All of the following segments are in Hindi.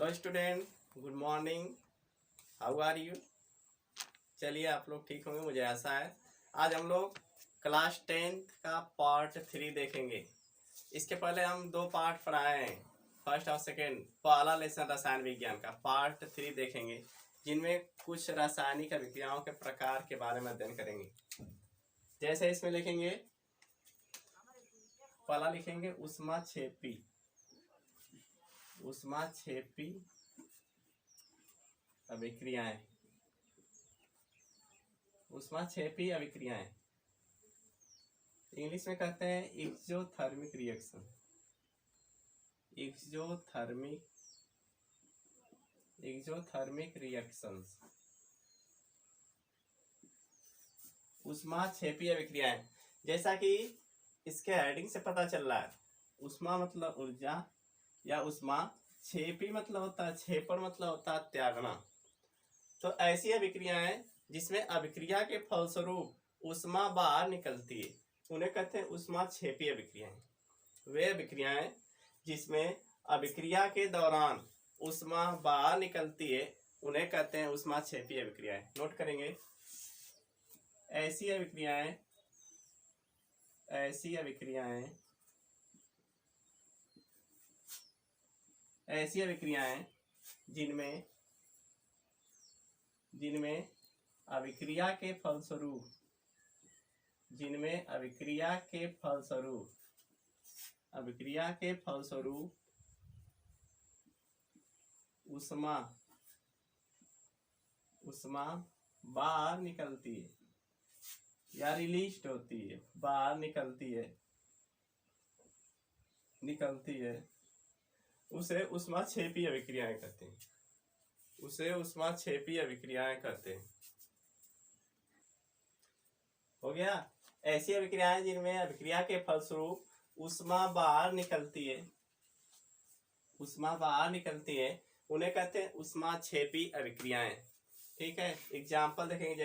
Hello student, good morning. How are you? चलिए, आप लोग ठीक होंगे, मुझे आशा है। आज हम लोग क्लास 10th का पार्ट 3 देखेंगे। इसके पहले हम 2 पार्ट पढ़ाए हैं, फर्स्ट और सेकेंड। पहला लेसन रसायन विज्ञान का, पार्ट 3 देखेंगे, जिनमें कुछ रासायनिक अभिक्रियाओं के प्रकार के बारे में अध्ययन करेंगे। जैसे इसमें लिखेंगे, पहला लिखेंगे ऊष्माक्षेपी अभिक्रियाएं। ऊष्माक्षेपी अभिक्रियाएं इंग्लिश में कहते हैं एक्सोथर्मिक रिएक्शन। एक्सोथर्मिक रिएक्शंस, ऊष्माक्षेपी अभिक्रियाएं। जैसा कि इसके हेडिंग से पता चल रहा है, ऊष्मा मतलब ऊर्जा, या ऊष्मा क्षेपी मतलब होता है, क्षेपण मतलब होता है त्यागना। तो ऐसी अभिक्रियाएं जिसमें अभिक्रिया के फलस्वरूप ऊष्मा बाहर निकलती है, उन्हें कहते हैं ऊष्माक्षेपी अभिक्रियाएं। वे अभिक्रियाएं जिसमें अभिक्रिया के दौरान ऊष्मा बाहर निकलती है, उन्हें कहते हैं ऊष्माक्षेपी अभिक्रियाएं। नोट करेंगे, ऐसी अभिक्रियाएं जिनमें अभिक्रिया के फलस्वरूप ऊष्मा बाहर निकलती है या रिलीज होती है, बाहर निकलती है, उसे ऊष्माक्षेपी अभिक्रियाएं कहते हैं। हो गया। ऐसी अभिक्रियाएं जिनमें अभिक्रिया के फलस्वरूप ऊष्मा बाहर निकलती है, उन्हें कहते हैं ऊष्माक्षेपी अभिक्रियाएं। ठीक है, एग्जाम्पल देखेंगे।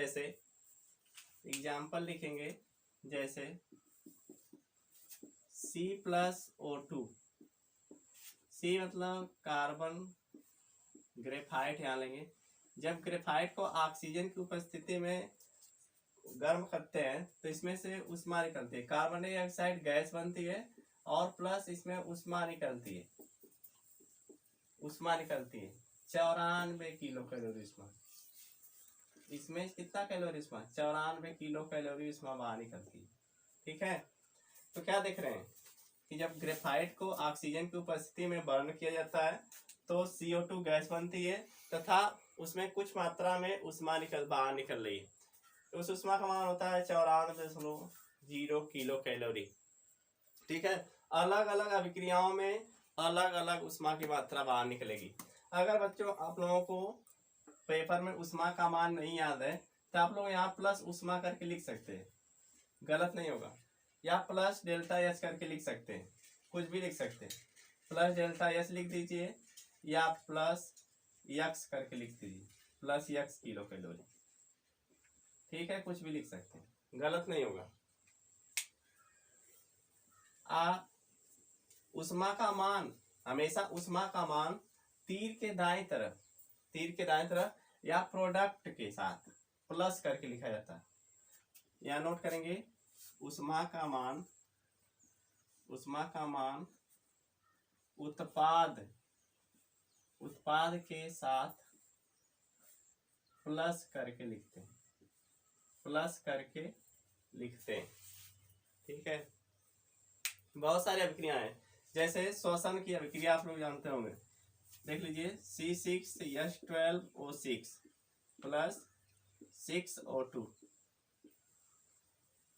जैसे C+O2। C मतलब कार्बन, ग्रेफाइट यहाँ लेंगे। जब ग्रेफाइट को ऑक्सीजन की उपस्थिति में गर्म करते हैं तो इसमें से ऊष्मा निकलती है, कार्बन डाइऑक्साइड गैस बनती है, और प्लस इसमें ऊष्मा निकलती है 94 किलो कैलोरी ऊष्मा। इसमें कितना कैलोरी ऊष्मा? 94 किलो कैलोरी ऊष्मा बाहर निकलती है। ठीक है, तो क्या देख रहे हैं कि जब ग्रेफाइट को ऑक्सीजन की उपस्थिति में बर्न किया जाता है तो CO2 गैस बनती है, तथा उसमें कुछ मात्रा में ऊष्मा बाहर निकल रही है। तो उस ऊष्मा का मान होता है 94.0 किलो कैलोरी। ठीक है, अलग अलग अभिक्रियाओं में अलग अलग ऊष्मा की मात्रा बाहर निकलेगी। अगर बच्चों आप लोगों को पेपर में ऊष्मा का मान नहीं याद है तो आप लोग यहाँ प्लस ऊष्मा करके लिख सकते हैं, गलत नहीं होगा। या प्लस डेल्टा एच करके लिख सकते हैं, कुछ भी लिख सकते हैं। प्लस डेल्टा एच लिख दीजिए, या प्लस यक्स करके लिख दीजिए, प्लस यक्स किलो कैलोरी। ठीक है, कुछ भी लिख सकते हैं, गलत नहीं होगा। ऊष्मा का मान हमेशा तीर के दाएं तरफ या प्रोडक्ट के साथ प्लस करके लिखा जाता है। यहाँ नोट करेंगे, ऊष्मा का मान उत्पाद के साथ प्लस करके लिखते हैं। ठीक है, बहुत सारी अभिक्रियाएं हैं। जैसे श्वसन की अभिक्रिया आप लोग जानते होंगे, देख लीजिए। C6H12O6 plus 6O2।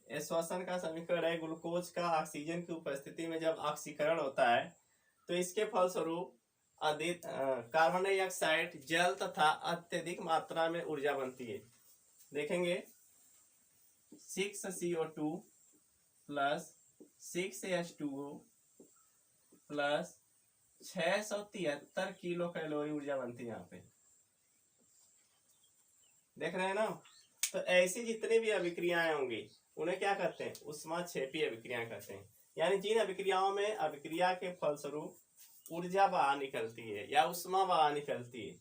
श्वसन का समीकरण है ग्लूकोज का ऑक्सीजन की उपस्थिति में जब ऑक्सीकरण होता है तो इसके फलस्वरूप अधिक कार्बन डाइऑक्साइड, जल तथा अत्यधिक मात्रा में ऊर्जा बनती है। देखेंगे, 6CO2 plus 6H2O plus 673 kilo calorie ऊर्जा बनती है। यहाँ पे देख रहे हैं ना। तो ऐसी जितनी भी अभिक्रियाएं होंगी उन्हें क्या कहते हैं? ऊष्माक्षेपी अभिक्रियाएं कहते हैं। यानी जिन अभिक्रियाओं में अभिक्रिया के फलस्वरूप ऊर्जा बाहर निकलती है या उष्मा बाहर निकलती है,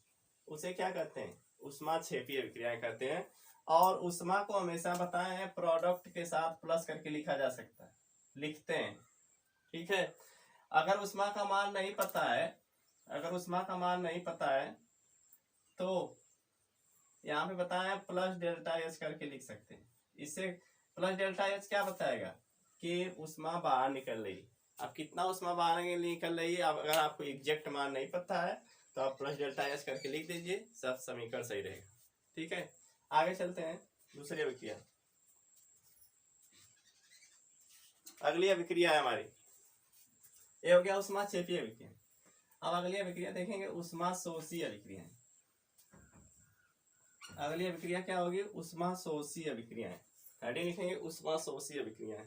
उसे क्या कहते हैं? ऊष्माक्षेपीय विक्रियाएं कहते हैं। और उष्मा को हमेशा बताए हैं प्रोडक्ट के साथ प्लस करके लिखा जा सकता है, लिखते हैं। ठीक है, अगर उष्मा का मान नहीं पता है, अगर उष्मा का मान नहीं पता है तो यहाँ पे बताया प्लस डेल्टा एच करके लिख सकते हैं। इससे प्लस डेल्टा एच क्या बताएगा कि उष्मा बाहर निकल रही। अब कितना उष्मा बाहर निकल रही है, अगर आपको एग्जैक्ट मान नहीं पता है तो आप प्लस डेल्टा एच करके लिख दीजिए, सब समीकरण सही रहेगा। ठीक है, आगे चलते हैं दूसरी अभिक्रिया। अगली अभिक्रिया है हमारी, ये हो गया ऊष्माक्षेपीय अभिक्रिया। अब अगली अभिक्रिया देखेंगे ऊष्माशोषी अभिक्रिया। अगली अभिक्रिया क्या होगी? ऊष्माशोषी अभिक्रियाएं। हेडिंग लिखेंगे ऊष्माशोषी अभिक्रियाएं।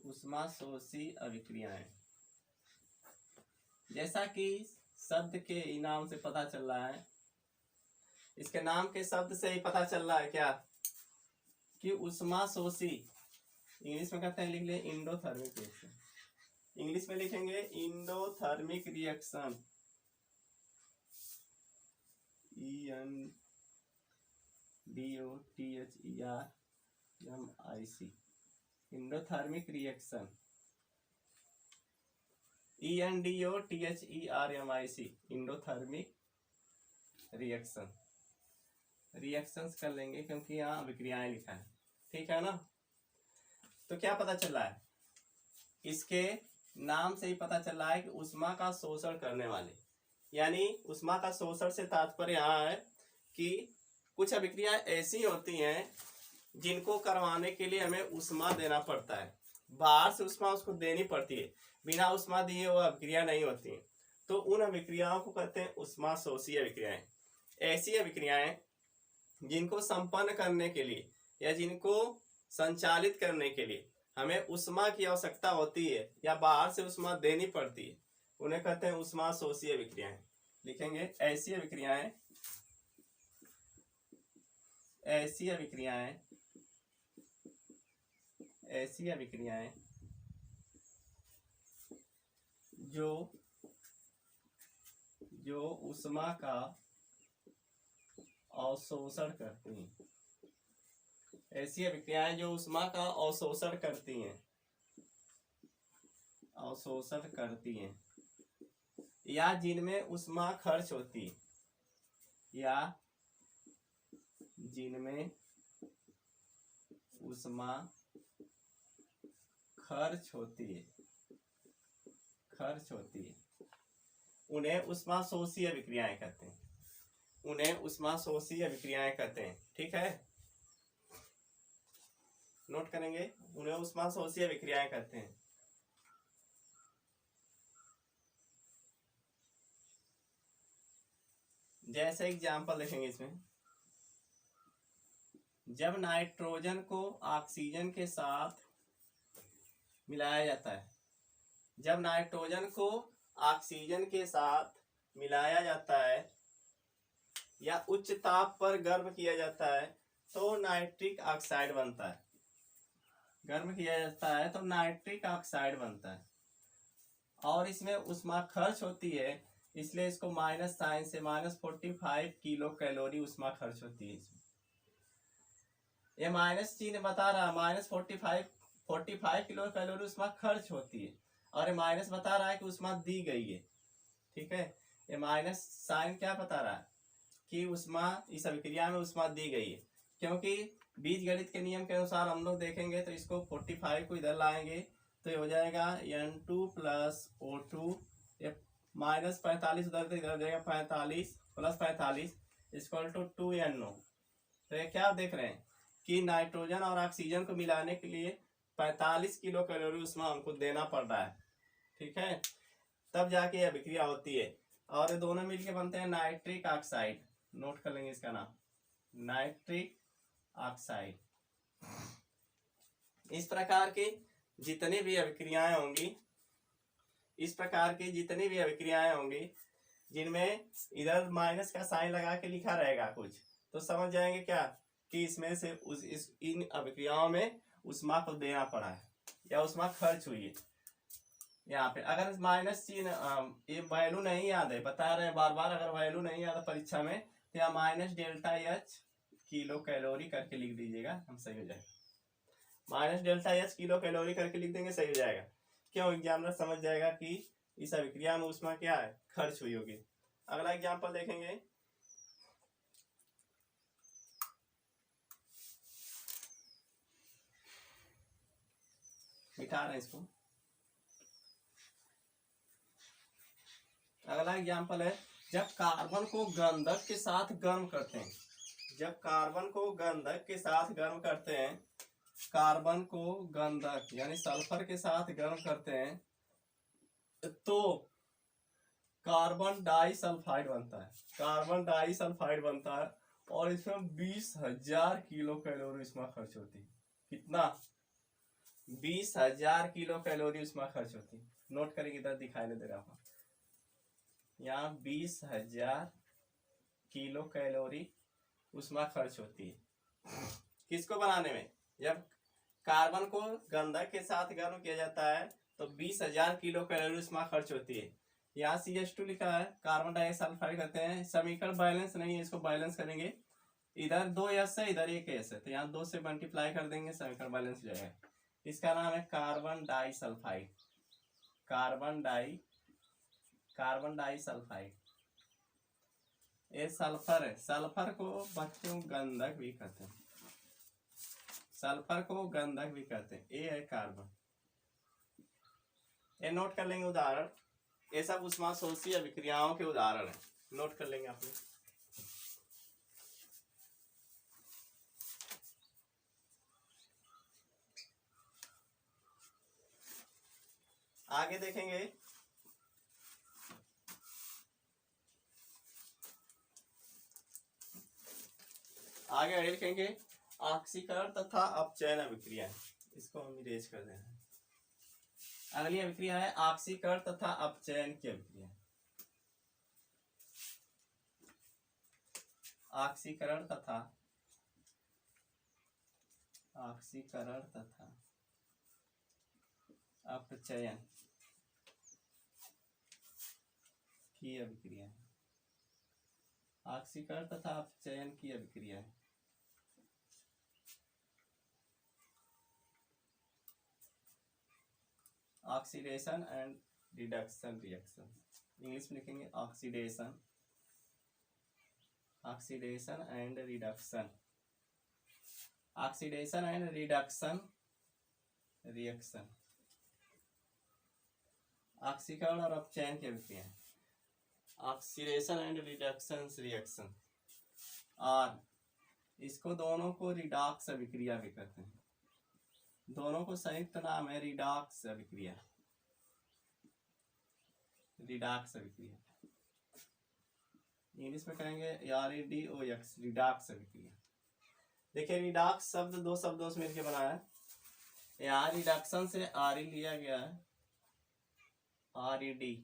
ऊष्माशोषी अभिक्रियाएं, जैसा कि शब्द के नाम से पता चल रहा है, इसके नाम के शब्द से ही पता चल रहा है क्या कि ऊष्माशोषी, इंग्लिश में कहते हैं, लिख ले इंडोथर्मिक रिएक्शन। इंग्लिश में लिखेंगे endothermic reaction, ENDOTHERMIC, endothermic reaction, ENDOTHERMIC, endothermic reaction. Reactions कर लेंगे क्योंकि यहाँ अभिक्रियाएं लिखा है, ठीक है ना। तो क्या पता चल रहा है? इसके नाम से ही पता चल रहा है कि उष्मा का शोषण करने वाले, यानी उष्मा का शोषण से तात्पर्य यहाँ है कि कुछ अभिक्रियाएं ऐसी होती हैं जिनको करवाने के लिए हमें उष्मा देना पड़ता है, बाहर से उष्मा उसको देनी पड़ती है, बिना उष्मा दिए वो अभिक्रिया नहीं होती है। तो उन अभिक्रियाओं को कहते हैं ऊष्माशोषी अभिक्रियाएं। ऐसी अभिक्रियाएं जिनको संपन्न करने के लिए या जिनको संचालित करने के लिए हमें उष्मा की आवश्यकता होती है या बाहर से उष्मा देनी पड़ती है, उन्हें कहते हैं ऊष्माशोषी अभिक्रियाएं। लिखेंगे ऐसी अभिक्रियाएं, ऐसी अभिक्रियाएं, ऐसी अभिक्रियाएं जो उष्मा का अवशोषण करती हैं। ऐसी अभिक्रियाएं जो उष्मा का अवशोषण करती हैं, अवशोषण करती हैं, या जिनमें उष्मा खर्च होती है, या जिनमें उष्मा खर्च होती है, उन्हें ऊष्माशोषी अभिक्रियाएं कहते हैं, उन्हें ऊष्माशोषी अभिक्रियाएं कहते हैं। ठीक है, नोट करेंगे, उन्हें ऊष्माशोषी अभिक्रियाएं कहते हैं। जैसे एग्जाम्पल देखेंगे इसमें, जब नाइट्रोजन को ऑक्सीजन के साथ मिलाया जाता है, जब नाइट्रोजन को ऑक्सीजन के साथ मिलाया जाता है या उच्च ताप पर गर्म किया जाता है तो नाइट्रिक ऑक्साइड बनता है। गर्म किया जाता है तो नाइट्रिक ऑक्साइड बनता है, और इसमें उष्मा खर्च होती है, इसलिए इसको माइनस साइन से -45 किलो कैलोरी उष्मा खर्च होती है। इसमें ये माइनस चिन्ह बता रहा है, -45 किलो कैलोरी उष्मा खर्च होती है, और ये माइनस बता रहा है कि उष्मा दी गई है। ठीक है, ये माइनस साइन क्या बता रहा है कि उष्मा, इस अभिक्रिया में उष्मा दी गई है, क्योंकि बीजगणित के नियम के अनुसार हम लोग देखेंगे तो इसको 45 को इधर लाएंगे तो ये हो जाएगा N2 + O2, ये -45 उधर से इधर हो जाएगा 45 + 45 = 2NO। तो ये क्या देख रहे हैं कि नाइट्रोजन और ऑक्सीजन को मिलाने के लिए 45 किलो कैलोरी उष्मा हमको देना पड़ रहा है। ठीक है, तब जाके ये अभिक्रिया होती है, और ये दोनों मिलके बनते हैं नाइट्रिक ऑक्साइड। नोट कर लेंगे इसका नाम, नाइट्रिक ऑक्साइड। इस प्रकार की जितनी भी अभिक्रियाएं होंगी, इस प्रकार की जितनी भी अभिक्रियाएं होंगी जिनमें इधर माइनस का साइन लगा के लिखा रहेगा कुछ, तो समझ जाएंगे क्या कि इसमें से इन अभिक्रियाओं में उष्मा को देना पड़ा है या उष्मा खर्च हुई है। यहाँ पे अगर माइनस चिन्ह ये वैल्यू नहीं याद है, बता रहे हैं बार बार, अगर वैल्यू नहीं याद है परीक्षा में तो यहाँ minus delta H kilo calorie करके लिख दीजिएगा, हम सही हो जाएगा। Minus delta H kilo calorie करके लिख देंगे, सही हो जाएगा। क्यों? एग्जामिनर समझ जाएगा कि इस अभिक्रिया में उष्मा क्या है, खर्च हुई होगी। अगला एग्जाम्पल देखेंगे। दिखा रहे हैं इसको। अगला एग्जाम्पल है, जब कार्बन को गंधक के साथ गर्म करते हैं, जब कार्बन को गंधक के साथ गर्म करते हैं, कार्बन को गंधक यानी सल्फर के साथ गर्म करते हैं तो कार्बन डाइसल्फाइड बनता है, कार्बन डाइसल्फाइड बनता है और इसमें 20,000 किलो कैलोरी इसमें खर्च होती है। कितना? 20,000 किलो कैलोरी उसमें खर्च होती है। नोट करेंगे, इधर दिखाई नहीं दे रहा हूँ, यहाँ 20,000 किलो कैलोरी उसमें खर्च होती है। किसको बनाने में? जब कार्बन को गंधक के साथ गर्म किया जाता है तो 20,000 किलो कैलोरी उसमें खर्च होती है। यहाँ CH2 लिखा है, कार्बन डाइसल्फाइड कहते हैं। समीकरण बैलेंस नहीं है, इसको बैलेंस करेंगे। इधर 2 S है, इधर 1 S है, तो यहाँ 2 से मल्टीप्लाई कर देंगे, समीकरण बैलेंस हो जाएगा। इसका नाम है कार्बन डाइसल्फाइड, कार्बन डाइसल्फाइड। ये सल्फर है, सल्फर को बच्चों गंधक भी कहते हैं, सल्फर को गंधक भी कहते हैं। ये है कार्बन। ये नोट कर लेंगे उदाहरण, ये सब ऊष्माशोषी अभिक्रियाओं के उदाहरण है, नोट कर लेंगे आप लोग। आगे देखेंगे, आगे लिखेंगे ऑक्सीकरण तथा अपचयन अभिक्रिया। इसको हम इरेज कर दें। अगली अभिक्रिया है ऑक्सीकरण तथा अपचयन की अभिक्रिया। ऑक्सीकरण तथा अपचयन की अभिक्रिया, ऑक्सीकरण तथा अपचयन की अभिक्रिया। Oxidation and reduction reaction, English में लिखेंगे oxidation and reduction, oxidation and reduction reaction. ऑक्सीकरण और अपचयन की अभिक्रिया, ऑक्सीडेशन एंड रिडक्शन रिएक्शन, और इसको दोनों को रिडॉक्स अभिक्रिया भी कहते हैं। दोनों को संयुक्त नाम है रिडॉक्स अभिक्रिया, रिडॉक्स अभिक्रिया। इंग्लिश में कहेंगे REDOX, रिडॉक्स अभिक्रिया। देखिए रिडॉक्स शब्द दो शब्दों से मिलकर बना है। यहाँ रिडक्शन से RE लिया गया है, RED,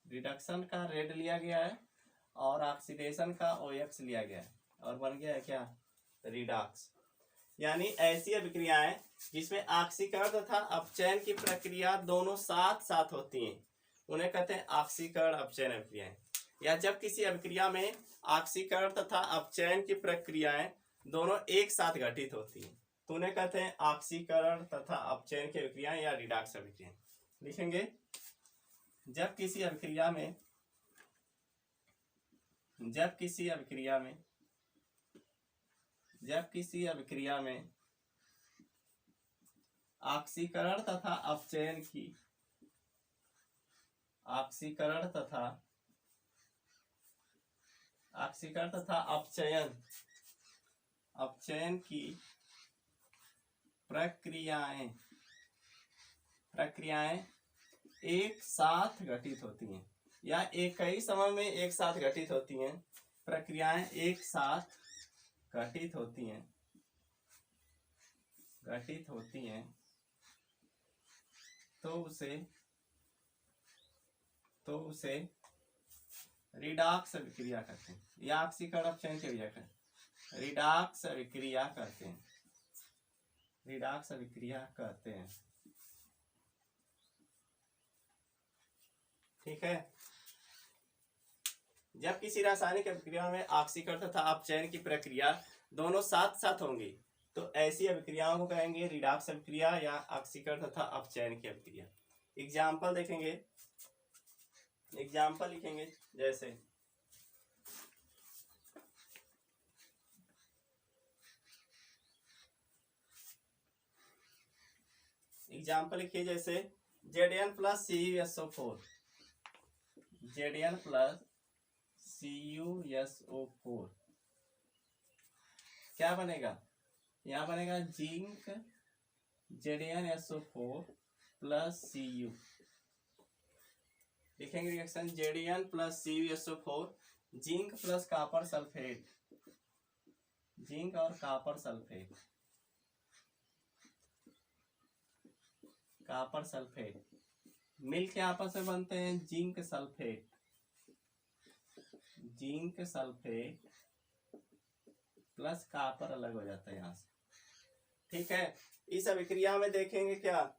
रिडक्शन का रेड लिया गया है और ऑक्सीडेशन का OX लिया गया है और बन गया है क्या? रिडॉक्स। यानी ऐसी अभिक्रियाएं जिसमें ऑक्सीकरण तथा अपचयन की प्रक्रिया दोनों साथ साथ होती हैं, उन्हें कहते हैं ऑक्सीकरण अपचयन अभिक्रियाएं। या जब किसी अभिक्रिया में ऑक्सीकरण तथा अपचयन की प्रक्रियाएं दोनों एक साथ घटित होती हैं तो उन्हें कहते हैं ऑक्सीकरण तथा अपचयन की अभिक्रियाएं या रिडॉक्स अभिक्रियाएं। लिखेंगे, जब किसी अभिक्रिया में ऑक्सीकरण तथा अपचयन की प्रक्रियाएं एक साथ घटित होती हैं या एक ही समय में एक साथ घटित होती हैं, प्रक्रियाएं एक साथ घटित होती हैं तो उसे रिडॉक्स अभिक्रिया कहते हैं या ऑक्सीकरण अपचयन की अभिक्रिया कहते हैं, रिडॉक्स अभिक्रिया कहते हैं, रिडॉक्स अभिक्रिया कहते हैं। ठीक है, जब किसी रासायनिक अभिक्रिया में ऑक्सीकरण तथा अपचयन की प्रक्रिया दोनों साथ साथ होंगी तो ऐसी अभिक्रियाओं को कहेंगे रिडॉक्स अभिक्रिया या ऑक्सीकरण तथा अपचयन की अभिक्रिया। एग्जाम्पल देखेंगे, एग्जाम्पल लिखेंगे, जैसे एग्जाम्पल लिखिए, जैसे Zn plus CuSO4, Zn plus CuSO4 क्या बनेगा, यहाँ बनेगा जिंक ZnSO4 प्लस Cu। लिखेंगे reaction Zn plus CuSO4, zinc plus copper sulphate, zinc और कॉपर सल्फेट, कॉपर सल्फेट मिल के आपस में बनते हैं zinc sulphate, zinc sulphate plus copper अलग हो जाता है यहाँ से। ठीक है, इस अभिक्रिया में देखेंगे क्या,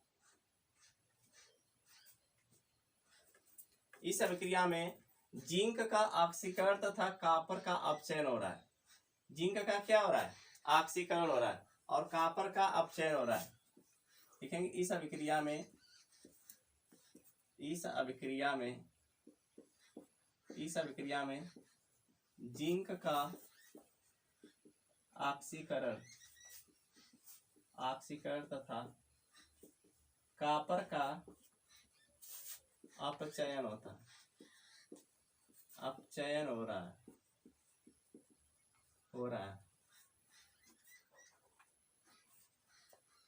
इस अभिक्रिया में जिंक का ऑक्सीकरण तथा कॉपर का अपचयन हो रहा है। जिंक का क्या हो रहा है, ऑक्सीकरण हो रहा है, और कॉपर का अपचयन हो रहा है। देखेंगे इस अभिक्रिया में, इस अभिक्रिया में, इस अभिक्रिया में जिंक का ऑक्सीकरण, ऑक्सीकरण तथा कॉपर का अपचयन होता है, अपचयन हो रहा है, हो रहा है।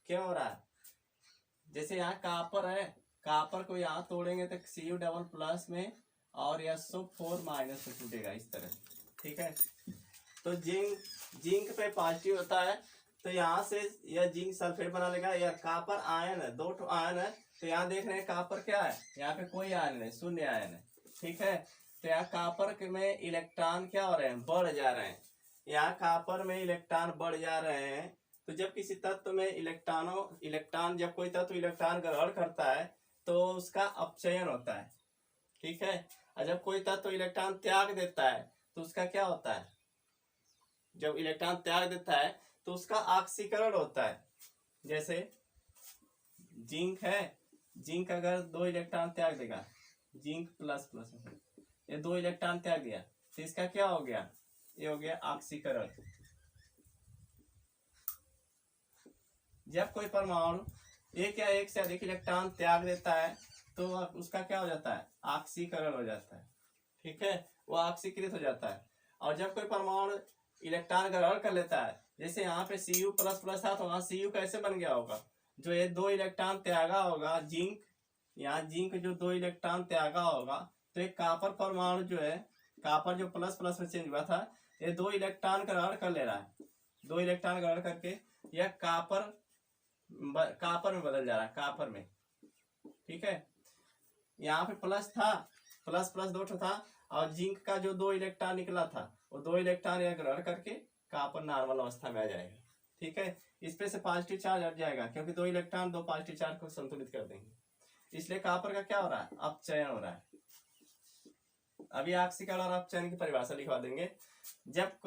क्यों हो रहा है, जैसे यहाँ कॉपर है, कॉपर को यहाँ तोड़ेंगे तो Cu डबल प्लस में और SO4 माइनस में टूटेगा इस तरह। ठीक है, तो जिंक पे पॉजिटिव होता है तो यहाँ से यह जिंक सल्फेट बना लेगा। यह कॉपर आयन है, 2 आयन है, तो यहाँ देख रहे हैं कॉपर क्या है, यहाँ पे कोई आयन नहीं, शून्य आयन है। ठीक है, तो यहाँ कॉपर में इलेक्ट्रॉन क्या हो रहे हैं, बढ़ जा रहे हैं। यहाँ कॉपर में इलेक्ट्रॉन बढ़ जा रहे हैं, तो जब किसी तत्व में इलेक्ट्रॉन जब कोई तत्व इलेक्ट्रॉन ग्रहण करता है तो उसका अपचयन होता है। ठीक है, और जब कोई तत्व इलेक्ट्रॉन त्याग देता है तो उसका क्या होता है, जब इलेक्ट्रॉन त्याग देता है तो उसका ऑक्सीकरण होता है। जैसे जिंक है, जिंक अगर 2 इलेक्ट्रॉन त्याग देगा, जिंक प्लस प्लस, ये 2 इलेक्ट्रॉन त्याग दिया तो इसका क्या हो गया, ये हो गया ऑक्सीकरण। जब कोई परमाणु एक या एक से अधिक इलेक्ट्रॉन त्याग देता है तो उसका क्या हो जाता है, ऑक्सीकरण हो जाता है। ठीक है, वो ऑक्सीकृत हो जाता है। और जब कोई परमाणु इलेक्ट्रॉन ग्रहण कर लेता है, जैसे यहाँ पे Cu प्लस प्लस था तो वहां Cu कैसे बन गया होगा, जो ये 2 इलेक्ट्रॉन त्यागा होगा जिंक, यहाँ जिंक जो 2 इलेक्ट्रॉन त्यागा होगा तो एक कॉपर परमाणु जो है, कॉपर जो प्लस प्लस में चेंज हुआ था, ये 2 इलेक्ट्रॉन ग्रहण कर ले रहा है। 2 इलेक्ट्रॉन ग्रहण करके यह कॉपर में बदल जा रहा है, कॉपर में। ठीक है, यहाँ पे प्लस था, प्लस प्लस 2 था, और जिंक का जो 2 इलेक्ट्रॉन निकला था वो 2 इलेक्ट्रॉन यह ग्रहण करके कॉपर नॉर्मल अवस्था में आ जाएगा। ठीक है, इस पे से पॉजिटिव चार्ज हट जाएगा क्योंकि 2 इलेक्ट्रॉन 2 पॉजिटिव चार्ज को संतुलित कर देंगे, इसलिए कॉपर का क्या हो रहा है, अपचयन हो रहा है। अभी ऑक्सीकरण और अपचयन की परिभाषा लिखवा देंगे। जब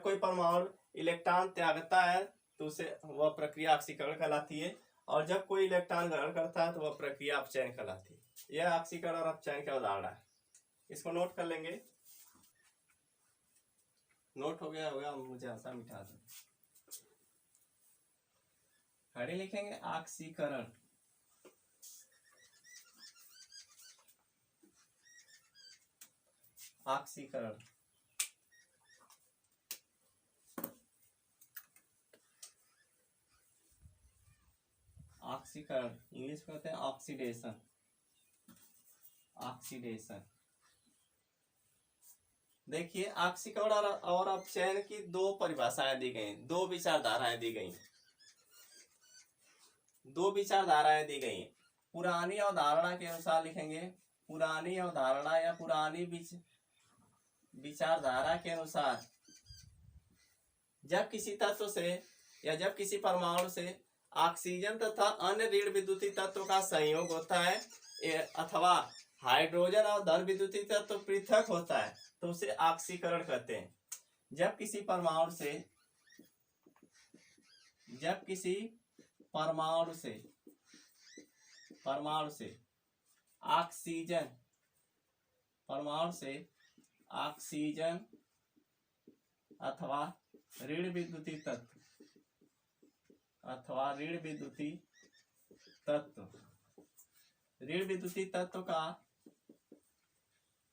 कोई परमाणु इलेक्ट्रॉन त्यागता है तो उसे वह प्रक्रिया ऑक्सीकरण कहलाती है, और जब कोई इलेक्ट्रॉन ग्रहण करता है तो वह प्रक्रिया अपचयन कहलाती है। यह ऑक्सीकरण और अपचयन का उदाहरण है, इसको नोट कर लेंगे। नोट हो गया होगा, मुझे आशा मिटा दो। खड़े लिखेंगे ऑक्सीकरण, ऑक्सीकरण, ऑक्सीकरण इंग्लिश में कहते हैं ऑक्सीडेशन, ऑक्सीडेशन। देखिए ऑक्सीकरण और अपचयन की 2 परिभाषाएं दी गई, 2 विचारधाराएं दी गई, 2 विचारधाराएं दी गई। पुरानी अवधारणा के अनुसार लिखेंगे, पुरानी अवधारणा या पुरानी विचारधारा के अनुसार जब किसी तत्व से या जब किसी परमाणु से ऑक्सीजन तथा अन्य ऋण विद्युतीय तत्व का संयोग होता है अथवा हाइड्रोजन और धन विद्युतीय तत्व पृथक होता है तो उसे ऑक्सीकरण कहते हैं। जब किसी परमाणु से ऑक्सीजन अथवा ऋण विद्युतीय तत्व का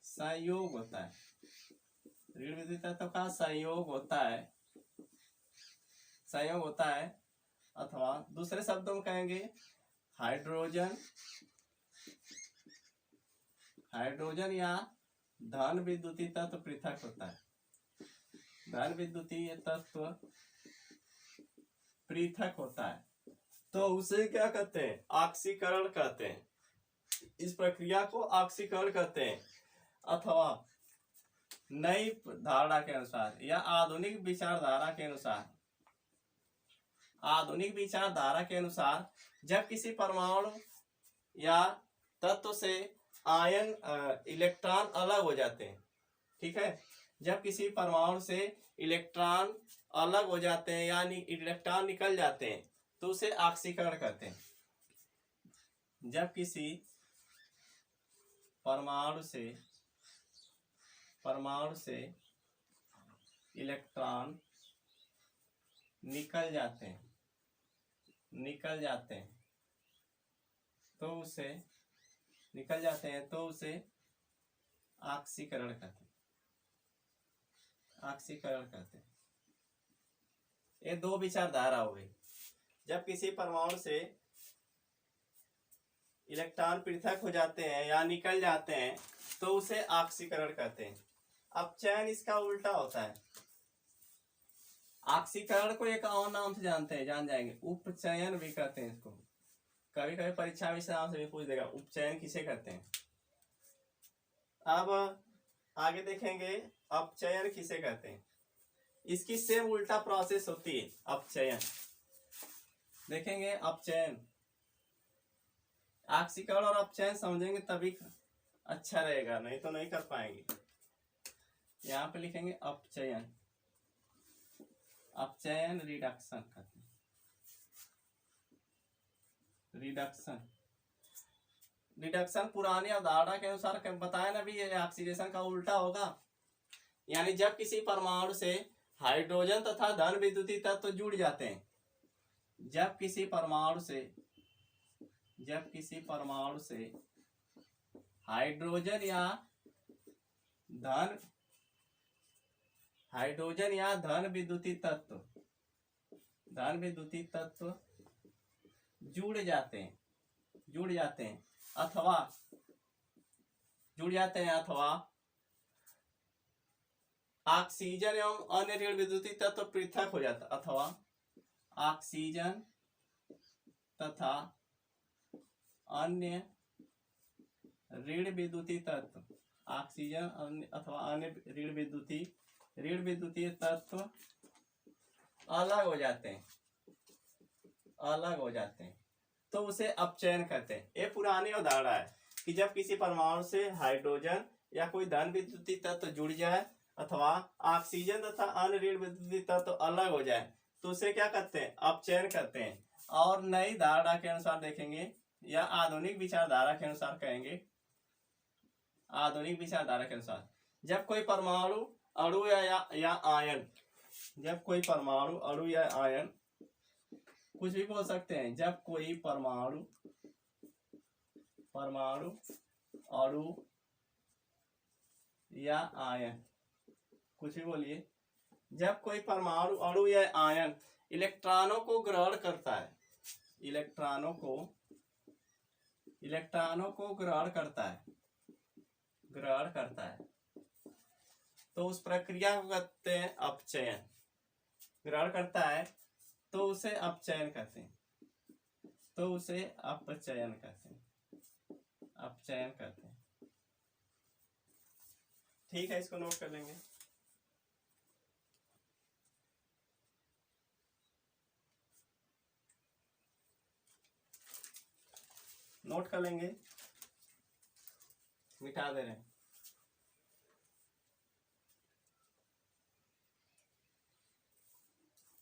संयोग होता है, ऋण विद्युतीय तत्व का संयोग होता है अथवा दूसरे शब्दों में कहेंगे हाइड्रोजन या धन विद्युतीय तत्व पृथक होता है, धन विद्युतीय तत्व पृथक होता है तो उसे क्या कहते हैं? ऑक्सीकरण कहते हैं। इस प्रक्रिया को ऑक्सीकरण कहते हैं। अथवा नई धारणा के अनुसार या आधुनिक विचारधारा के अनुसार जब किसी परमाणु या तत्व से आयन इलेक्ट्रॉन अलग हो जाते हैं, ठीक है, जब किसी परमाणु से इलेक्ट्रॉन अलग हो जाते हैं यानी इलेक्ट्रॉन निकल जाते हैं तो उसे ऑक्सीकरण कहते हैं। जब किसी परमाणु से इलेक्ट्रॉन निकल जाते हैं तो उसे ऑक्सीकरण कहते हैं। ये दो विचारधारा हो गई। जब किसी परमाणु से इलेक्ट्रॉन पृथक हो जाते हैं या निकल जाते हैं तो उसे ऑक्सीकरण कहते हैं। अपचयन इसका उल्टा होता है। ऑक्सीकरण को एक और नाम से जान जाएंगे, उपचयन भी कहते हैं इसको। कभी कभी परीक्षा में इस नाम से भी पूछ देगा, उपचयन किसे कहते हैं। अब आगे देखेंगे अपचयन किसे कहते हैं। इसकी सेम उल्टा प्रोसेस होती है अपचयन। देखेंगे अपचयन, ऑक्सीकरण और अपचयन समझेंगे तभी अच्छा रहेगा, नहीं तो नहीं कर पाएंगे। यहाँ पे लिखेंगे अपचयन, अपचयन रिडक्शन कहते हैं। रिडक्शन पुरानी अवधारणा के अनुसार बताया ना भी, ये ऑक्सीडेशन का उल्टा होगा। यानी जब किसी परमाणु से हाइड्रोजन तथा धन विद्युतीय तत्व जुड़ जाते हैं, जब किसी परमाणु से हाइड्रोजन या धन विद्युतीय तत्व जुड़ जाते हैं अथवा ऑक्सीजन एवं अन्य ऋण विद्युतीय तत्व पृथक हो जाता, अथवा ऑक्सीजन तथा अन्य ऋण विद्युतीय तत्व, ऑक्सीजन अथवा अन्य ऋण विद्युतीय तत्व अलग हो जाते हैं तो उसे अपचयन कहते हैं। ये पुरानी अवधारणा है कि जब किसी परमाणु से हाइड्रोजन या कोई धन विद्युतीय तत्व जुड़ जाए अथवा ऑक्सीजन तथा अन्य ऋण विद्युतीय तत्व अलग हो जाए तो उसे क्या कहते हैं? अपचयन कहते हैं। और नई धारणा के अनुसार देखेंगे या आधुनिक विचारधारा के अनुसार कहेंगे, आधुनिक विचारधारा के अनुसार जब कोई परमाणु अणु या आयन, जब कोई परमाणु अणु या आयन, कुछ भी बोल सकते हैं, जब कोई परमाणु अणु या आयन, कुछ भी बोलिए, जब कोई परमाणु अणु या आयन इलेक्ट्रॉनों को ग्रहण करता है, इलेक्ट्रॉनों को ग्रहण करता है तो उस प्रक्रिया को कहते हैं अपचयन। ग्रहण करता है तो उसे अपचयन कहते हैं, अपचयन कहते हैं। ठीक है, इसको नोट कर लेंगे। नोट कर लेंगे, मिटा दे रहे हैं।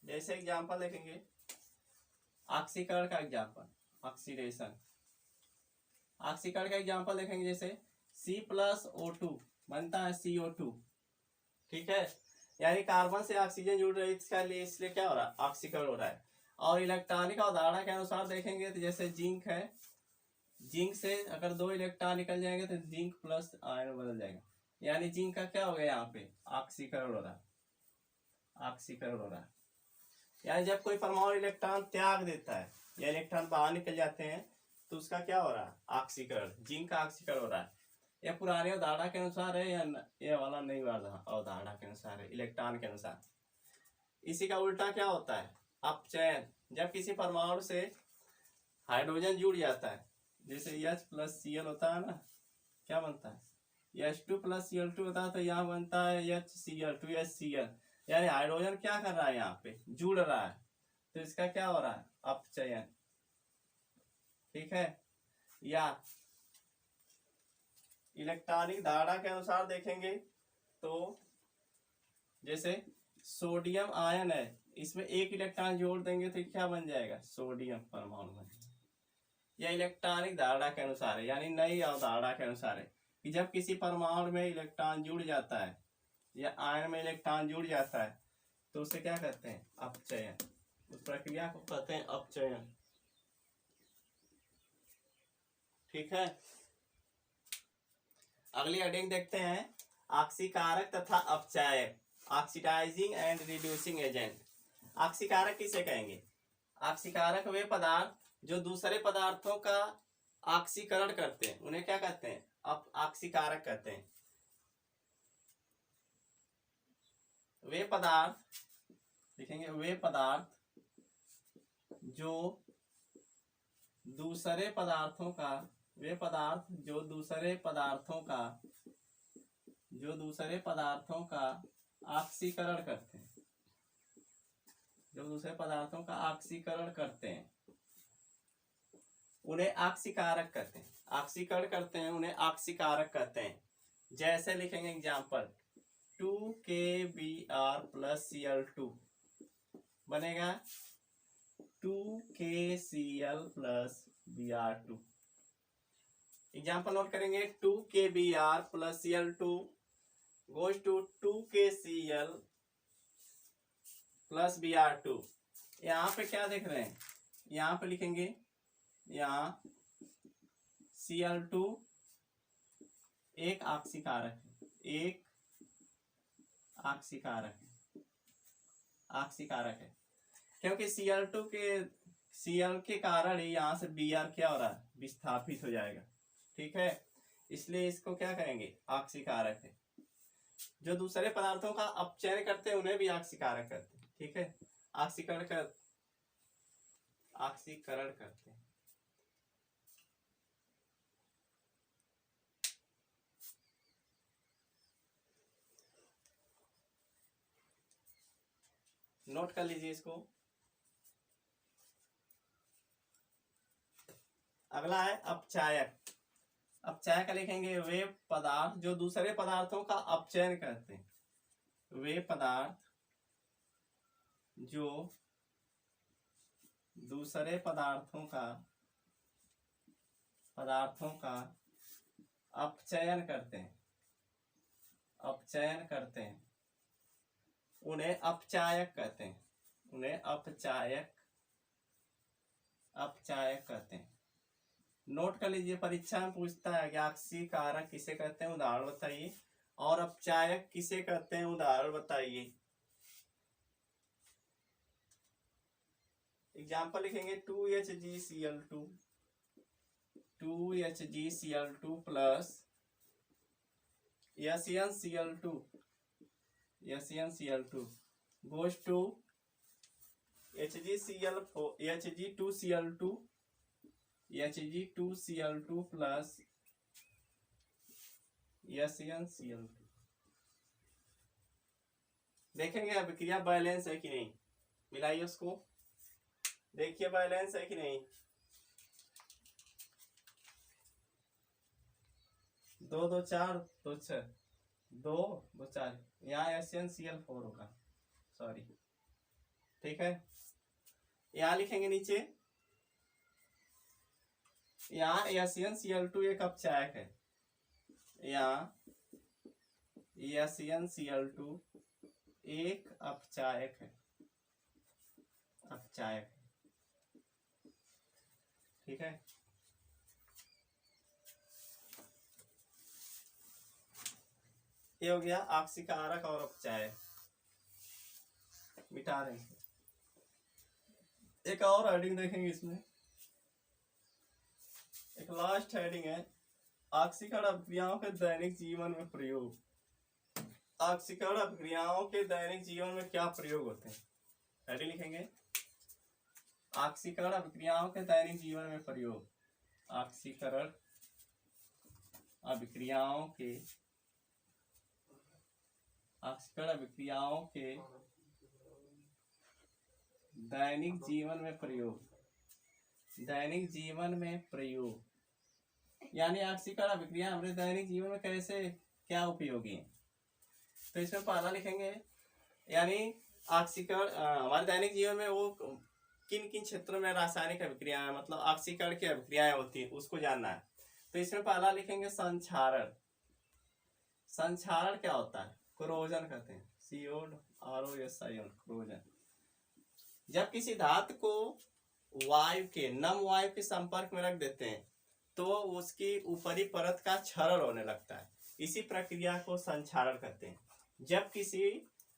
जैसे एग्जांपल देखेंगे ऑक्सीकरण का एग्जांपल, ऑक्सीडेशन, ऑक्सीकरण का एग्जांपल देखेंगे। जैसे C+O2 बनता है CO2, ठीक है, यानी कार्बन से ऑक्सीजन जुड़ रही है, इसका लिए इसलिए क्या हो रहा है, ऑक्सीकरण हो रहा है। और इलेक्ट्रॉनिक अवधारणा के अनुसार देखेंगे तो जैसे जिंक है, जिंक से अगर 2 इलेक्ट्रॉन निकल जाएंगे तो जिंक प्लस आयन बदल जाएगा, यानी जिंक का क्या हो गया, यहाँ पे ऑक्सीकरण हो रहा है, ऑक्सीकरण हो रहा है। यानी जब कोई परमाणु इलेक्ट्रॉन त्याग देता है या इलेक्ट्रॉन बाहर निकल जाते हैं तो उसका क्या हो रहा है, ऑक्सीकरण, जिंक का ऑक्सीकरण हो रहा है। यह पुरानी अवधारणा के अनुसार है या ये वाला नई अवधारणा के अनुसार है, इलेक्ट्रॉन के अनुसार। इसी का उल्टा क्या होता है, अपचयन। जब किसी परमाणु से हाइड्रोजन जुड़ जाता है, जैसे H+Cl होता है ना, क्या बनता है, H2+Cl2 होता है, तो यहाँ बनता है HCl2 HCl, यानी हाइड्रोजन क्या कर रहा है, यहाँ पे जुड़ रहा है, तो इसका क्या हो रहा है, अपचयन, ठीक है। या इलेक्ट्रॉनिक धारणा के अनुसार देखेंगे तो जैसे सोडियम आयन है, इसमें 1 इलेक्ट्रॉन जोड़ देंगे तो क्या बन जाएगा, सोडियम परमाणु बन जाएगा। यह इलेक्ट्रॉनिक धारणा के अनुसार है, यानी नई अवधारणा के अनुसार है कि जब किसी परमाणु में इलेक्ट्रॉन जुड़ जाता है या आयन में इलेक्ट्रॉन जुड़ जाता है तो उसे क्या कहते हैं, अपचयन, उस प्रक्रिया को कहते हैं अपचयन, ठीक है। अगली हेडिंग देखते हैं, ऑक्सीकारक तथा अपचायक, ऑक्सीडाइजिंग एंड रिड्यूसिंग एजेंट। ऑक्सीकारक किसे कहेंगे, ऑक्सीकारक वे पदार्थ जो दूसरे पदार्थों का ऑक्सीकरण करते हैं, उन्हें क्या कहते हैं, ऑक्सीकारक कहते हैं। वे पदार्थ लिखेंगे, वे पदार्थ जो दूसरे पदार्थों का, वे पदार्थ जो दूसरे पदार्थों का, जो दूसरे पदार्थों का ऑक्सीकरण करते हैं, जो दूसरे पदार्थों का ऑक्सीकरण करते हैं उन्हें ऑक्सीकारक कहते हैं, ऑक्सीकरण करते हैं उन्हें ऑक्सीकारक कहते हैं। जैसे लिखेंगे एग्जांपल, 2KBr+Cl2 बनेगा 2KCl+Br2। एग्जांपल नोट करेंगे, 2KBr+Cl2 goes to 2KCl+Br2। यहाँ पे क्या देख रहे हैं, यहाँ पे लिखेंगे, यहाँ Cl2 एक ऑक्सीकारक है, एक ऑक्सीकारक है, ऑक्सीकारक है, क्योंकि Cl2 के Cl के कारण ही यहाँ से Br क्या हो रहा है, विस्थापित हो जाएगा, ठीक है, इसलिए इसको क्या कहेंगे, ऑक्सीकारक है। जो दूसरे पदार्थों का अपचयन करते हैं उन्हें भी ऑक्सीकारक करते हैं, ठीक है, ऑक्सीकरण करते हैं। नोट कर लीजिए इसको। अगला है अपचायक। अपचायक लिखेंगे, वे पदार्थ जो दूसरे पदार्थों का अपचयन करते हैं, वे पदार्थ जो दूसरे पदार्थों का अपचयन करते हैं, अपचयन करते हैं, उन्हें अपचायक कहते हैं, उन्हें अपचायक कहते हैं। नोट कर लीजिए, परीक्षा में पूछता है कि ऑक्सीकारक किसे कहते हैं, उदाहरण बताइए, और अपचायक किसे कहते हैं, उदाहरण बताइए। एग्जाम्पल लिखेंगे, 2HgCl2 plus SnCl2 goes to Hg2Cl2 plus SnCl2। देखेंगे अब क्रिया बैलेंस है कि नहीं, मिलाइए उसको, देखिए बैलेंस है कि नहीं। 2 2 4 2 6 2 2 4, यहाँ SnCl4 होगा, सॉरी। ठीक है, यहाँ लिखेंगे नीचे, यहाँ SnCl2 एक अपचायक है, यहाँ SnCl2 एक अपचायक है, अपचायक है। ठीक है, ये हो गया आक्सीकारक और अपचायक, मिटा रहे हैं। एक और हेडिंग देखेंगे इसमें, एक लास्ट हेडिंग है, आक्सीकरण अपक्रियाओं के दैनिक जीवन में प्रयोग। आक्सीकरण अपक्रियाओं के दैनिक जीवन में क्या प्रयोग होते हैं, हेडिंग लिखेंगे, आक्सीकरण अभिक्रियाओं के दैनिक जीवन में प्रयोग। आक्सीकरण अभिक्रियाओं के, आक्सीकरण अभिक्रियाओं के दैनिक जीवन में प्रयोग, दैनिक जीवन में प्रयोग, यानी आक्सीकरण अभिक्रिया हमारे दैनिक जीवन में कैसे क्या उपयोगी है। तो इसमें पहला लिखेंगे, यानी आक्सीकरण हमारे दैनिक जीवन में वो किन किन क्षेत्रों में रासायनिक अभिक्रियाएं, मतलब आक्सीकरण की अभिक्रियाएं होती है, उसको जानना है। तो इसमें पहला लिखेंगे संक्षारण। संक्षारण क्या होता है, क्रोजन कहते हैं, COROSION, क्रोजन। जब किसी धातु को वायु के, नम वायु के संपर्क में रख देते हैं तो उसकी ऊपरी परत का क्षरण होने लगता है, इसी प्रक्रिया को संक्षारण कहते हैं। जब किसी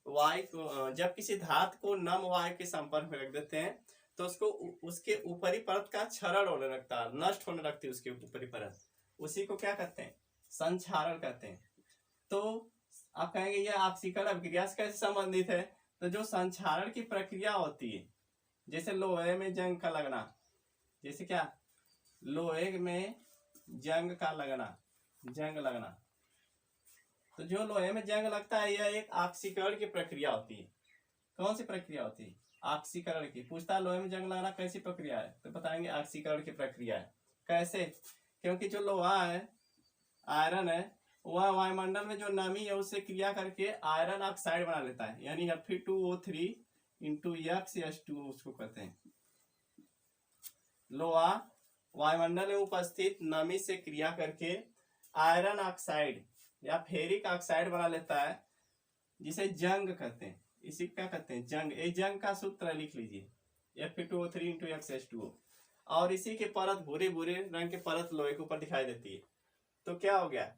वायु को, जब किसी धातु को नम वायु के संपर्क में रख देते हैं तो उसको उसके ऊपरी परत का क्षरण होने लगता है, नष्ट होने लगती है उसकी ऊपरी परत, उसी को क्या कहते हैं, संक्षारण कहते हैं। तो आप कहेंगे ये आक्सीकरण अभिक्रिया से कैसे संबंधित है, तो जो संक्षारण की प्रक्रिया होती है, जैसे लोहे में जंग का लगना, जैसे क्या, लोहे में जंग का लगना, जंग लगना, तो जो लोहे में जंग लगता है यह एक आक्सीकरण की प्रक्रिया होती है। कौन सी प्रक्रिया होती है, आक्सीकरण की। पूछता है लोहे में जंग लगना कैसी प्रक्रिया है, तो बताएंगे आक्सीकरण की प्रक्रिया है। कैसे, क्योंकि जो लोहा है, आयरन है, वह वायुमंडल में जो नमी है उससे क्रिया करके आयरन ऑक्साइड बना लेता है, यानी Fe2O3 इंटू X2 उसको कहते हैं। लोहा वायुमंडल में उपस्थित नमी से क्रिया करके आयरन ऑक्साइड या फेरिक ऑक्साइड बना लेता है, जिसे जंग कहते हैं। इसी क्या कहते हैं, जंग। ये जंग का सूत्र लिख लीजिए, Fe2O3 इंटू X2। और इसी की परत भूरे भूरे रंग की परत लोहे के ऊपर दिखाई देती है। तो क्या हो गया,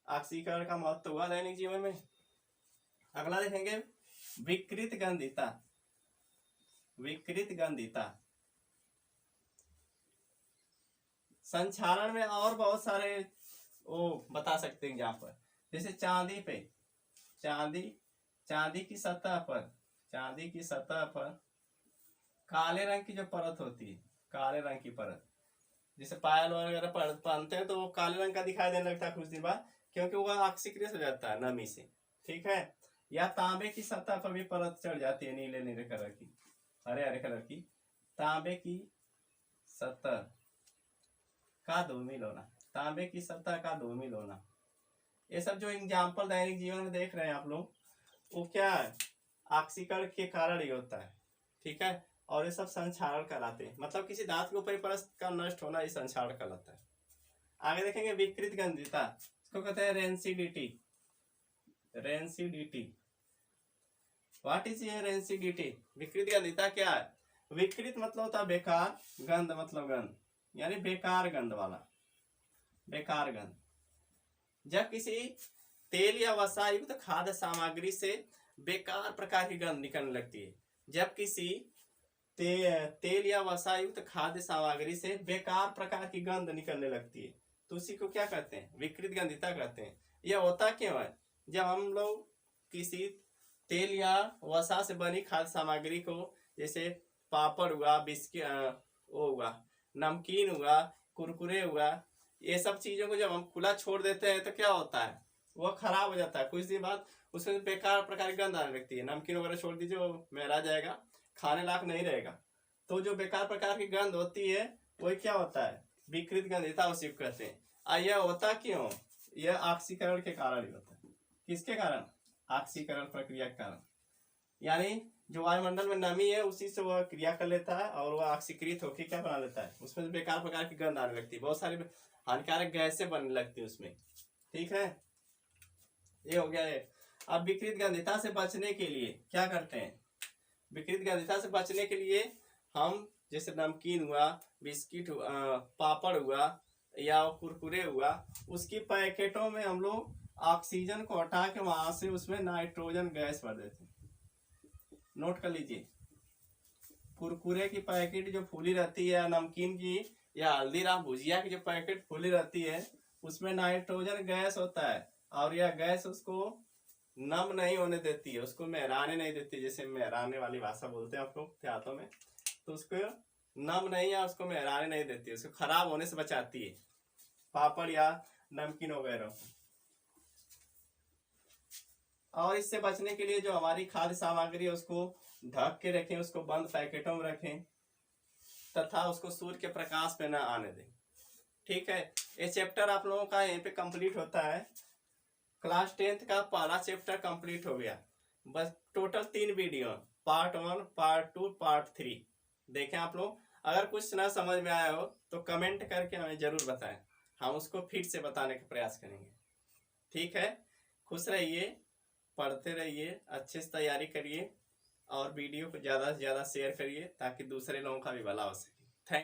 ऑक्सीकरण का महत्व हुआ दैनिक जीवन में। अगला देखेंगे विकृत गंधिता। विकृत गंधिता, संक्षारण में और बहुत सारे वो बता सकते हैं यहाँ पर, जैसे चांदी पे, चांदी की सतह पर, चांदी की सतह पर काले रंग की जो परत होती है, काले रंग की परत, जैसे पायल वगैरह पहनते हैं तो वो काले रंग का दिखाई देने लगता है कुछ दिन बाद, क्योंकि वो ऑक्सीकृत हो जाता है नमी से। ठीक है, या तांबे की सतह पर भी परत चढ़ जाती है, नीले नीले कलर की, हरे हरे कलर की, तांबे की सतह का धूमिल होना, तांबे की सतह का धूमिल होना। ये सब जो एग्जाम्पल दैनिक जीवन में देख रहे हैं आप लोग, वो क्या है, ऑक्सीकरण के कारण ही होता है। ठीक है, और ये सब संक्षारण कहलाते हैं, मतलब किसी धातु के ऊपरी परत का नष्ट होना ये संक्षारण कहलाता है। आगे देखेंगे विकृत गंधिता, इसको कहते हैं रेंसिडिटी। रेंसिडिटी, व्हाट इज ये रेंसिडिटी, विकृत गंधिता क्या है। विकृत मतलब होता है बेकार, गंध मतलब गंध, यानी बेकार गंध वाला, बेकार गंध। जब किसी तेल या वसा युक्त खाद्य सामग्री से बेकार प्रकार की गंध निकलने लगती है, जब किसी तेल या वसा युक्त खाद्य सामग्री से बेकार प्रकार की गंध निकलने लगती है तो उसी को क्या कहते हैं, विकृत गंधिता कहते हैं। यह होता क्यों है, जब हम लोग किसी तेल या वसा से बनी खाद्य सामग्री को, जैसे पापड़ हुआ, बिस्किट वो हुआ, नमकीन हुआ, कुरकुरे हुआ, ये सब चीजों को जब हम खुला छोड़ देते हैं तो क्या होता है, वो खराब हो जाता है। कुछ दिन बाद उसमें बेकार प्रकार की गंध आने लगती है। नमकीन वगैरह छोड़ दीजिए, वो महरा जाएगा, खाने लायक नहीं रहेगा। तो जो बेकार प्रकार की गंध होती है वही क्या होता है, विकृत गंधिता उसी को कहते हैं। यह होता क्यों, यह ऑक्सीकरण के कारण ही होता है। किसके कारण? ऑक्सीकरण प्रक्रिया के कारण। यानी जो वायुमंडल में नमी है उसी से वह क्रिया कर लेता है और वह ऑक्सीकृत होकर क्या बना लेता है, उसमें बेकार प्रकार की गंध आने लगती है, बहुत सारी हानिकारक गैसें बनने लगती है उसमें। ठीक है, ये हो गया है। अब विकृत गंधिता से बचने के लिए क्या करते हैं? विकृत गंधिता से बचने के लिए हम जैसे नमकीन हुआ, बिस्किट हुआ, पापड़ हुआ या कुरकुरे हुआ, उसकी पैकेटों में हम लोग ऑक्सीजन को हटा के वहां से उसमें नाइट्रोजन गैस भर देते हैं। नोट कर लीजिए, कुरकुरे की पैकेट जो फूली रहती है, या नमकीन की या हल्दीराम भुजिया की जो पैकेट फूली रहती है, उसमें नाइट्रोजन गैस होता है और यह गैस उसको नम नहीं होने देती है, उसको मेहराने नहीं देती, जैसे मेहराने वाली भाषा बोलते हैं आप लोग देहातों में, तो उसको नम नहीं या उसको मेहराने नहीं देती, उसको खराब होने से बचाती है, पापड़ या नमकीन वगैरह। और इससे बचने के लिए जो हमारी खाद्य सामग्री है उसको ढक के रखें, उसको बंद पैकेटों में रखें तथा उसको सूर्य के प्रकाश में न आने दें। ठीक है, ये चैप्टर आप लोगों का यहीं पे कंप्लीट होता है। क्लास 10th का पहला चैप्टर कंप्लीट हो गया। बस total 3 video, part 1, part 2, part 3 देखें आप लोग। अगर कुछ ना समझ में आया हो तो कमेंट करके हमें जरूर बताएं, हम उसको फिर से बताने का प्रयास करेंगे। ठीक है, खुश रहिए, पढ़ते रहिए, अच्छे से तैयारी करिए और वीडियो को ज़्यादा से ज़्यादा शेयर करिए ताकि दूसरे लोगों का भी भला हो सके।